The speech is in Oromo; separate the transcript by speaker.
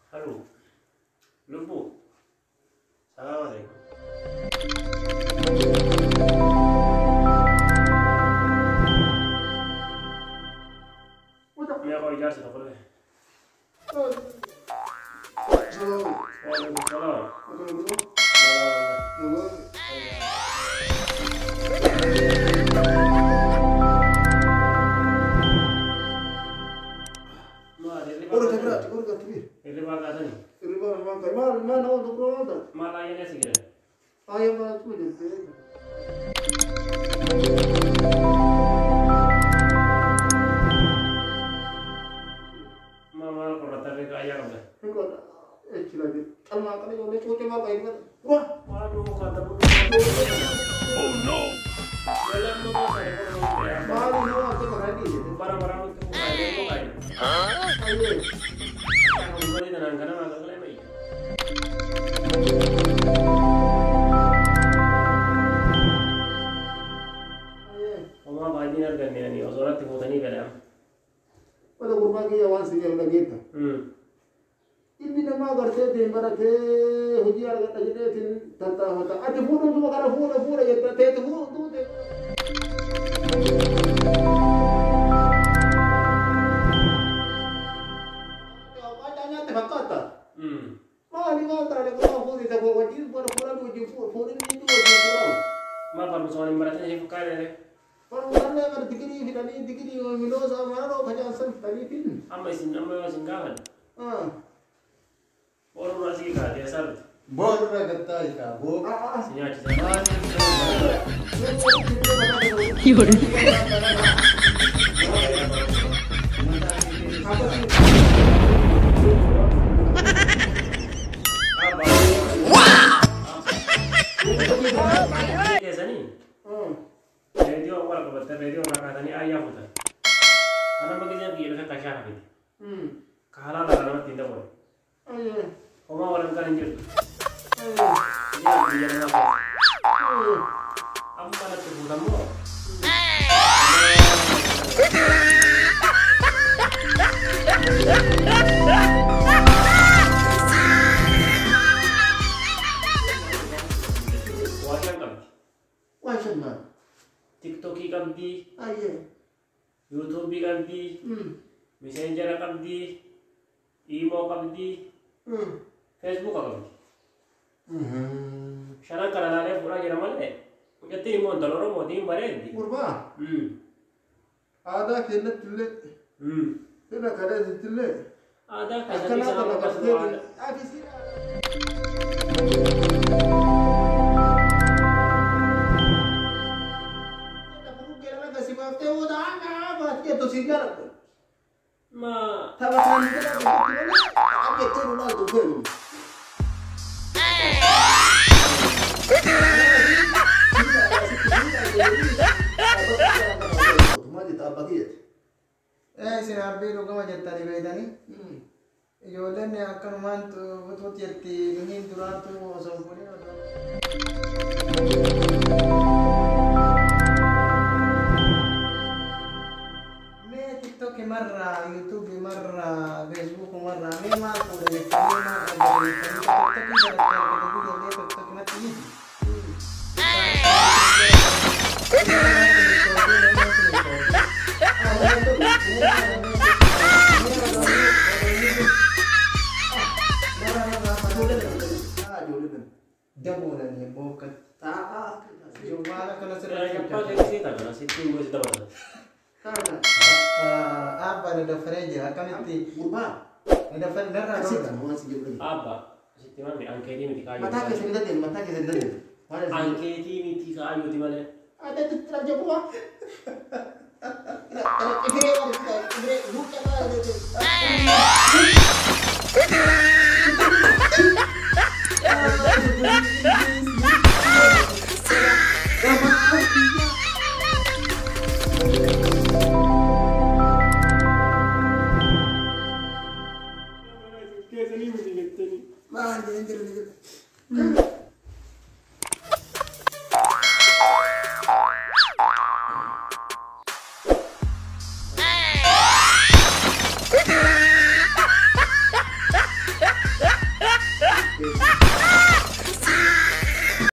Speaker 1: Halo. Lubu. Assalamualaikum.
Speaker 2: udah
Speaker 1: Ya kau ijazah tak boleh. Waalaikumsalam.
Speaker 2: udah berat udah kebir
Speaker 1: Ini bakat ni.
Speaker 2: ini mana untuk berapa
Speaker 1: Malah ini sih kira.
Speaker 2: ayam mana tuh jadi
Speaker 1: Mama kalau tak ada ayam dah.
Speaker 2: enggak lagi kalau makan ini udah cuci makan ini wah
Speaker 1: Waduh kata bu.
Speaker 3: Oh no!
Speaker 1: Dalam tu saya kalau
Speaker 2: malu semua kita ready
Speaker 1: barang-barang itu bukan itu lain.
Speaker 2: ayo
Speaker 1: Kamu balik dengan karena agak kelem ini.
Speaker 2: ayo
Speaker 1: Oma bayi ni harga ni osorat tengok tani kalam.
Speaker 2: pada berbagi awan sejauh lagi itu ini nama kerja di mana ke hujan kata jadi tin tata hota ada foto semua karena foto ya tete itu tuh tanya teh kata mah di kata ada kalau foto itu gua wajib foto wajib foto ini itu wajib foto
Speaker 1: Ma baru soal ibaratnya ni bukan ni.
Speaker 2: kalau mana ada dikini minum sama mana banyak asal tadi tin
Speaker 1: Amma isin kawan. Orang masih kah dia sar.
Speaker 4: Bor na gata ika bo.
Speaker 1: Sini aja saya.
Speaker 5: Yun.
Speaker 1: Biasa ni. Radio awal kebetulan radio nak kata ni ayam betul. Karena begini dia nak kacau apa ini. Kalah lah kalau tidak boleh. Oma orang kan injil. Dia nak apa? Apa nak tu kamu?
Speaker 2: Wajan kan
Speaker 1: TikTok kan di,
Speaker 2: ayo
Speaker 1: YouTube kan di, Messenger kan di, email kan di, Facebook kan di. Sekarang kalau ada pura jadi mana? Kita email telur mau di mana di?
Speaker 2: kurba ada kena tille kena kada tille
Speaker 1: Ada
Speaker 2: kena
Speaker 1: kasih sama
Speaker 2: kada
Speaker 1: kasih
Speaker 2: kada
Speaker 1: ada.
Speaker 2: ada sih itu sigar
Speaker 1: Ma,
Speaker 2: tabasan itu apa itu nol tuh kan
Speaker 4: sinabi ko kama jetta di bedani. Ijoolleen akkanumaantu wut jetti nuhin duraatu osoo fuudhee mee tiktok marra youtube marra facebook marra mee maal fuudha jettanii maal argata jettanii tiktokii jalatti argata guyyaa tiktok natti Jamulan ya bokat. Jumala kana
Speaker 1: saya
Speaker 4: sira
Speaker 1: apa jadi sih tak? Nasi tunggu sih tak
Speaker 4: apa ada freja akan itu
Speaker 2: kurba
Speaker 4: ada freja
Speaker 2: kasih kan mau sih lagi
Speaker 1: Apa? Situ mana? Angketi miti kayu.
Speaker 2: mata ke sendiri
Speaker 1: Angketi miti kayu di mana?
Speaker 2: ada tuh raja buah kira bukan
Speaker 1: Kayak sini begini.
Speaker 4: Mana dia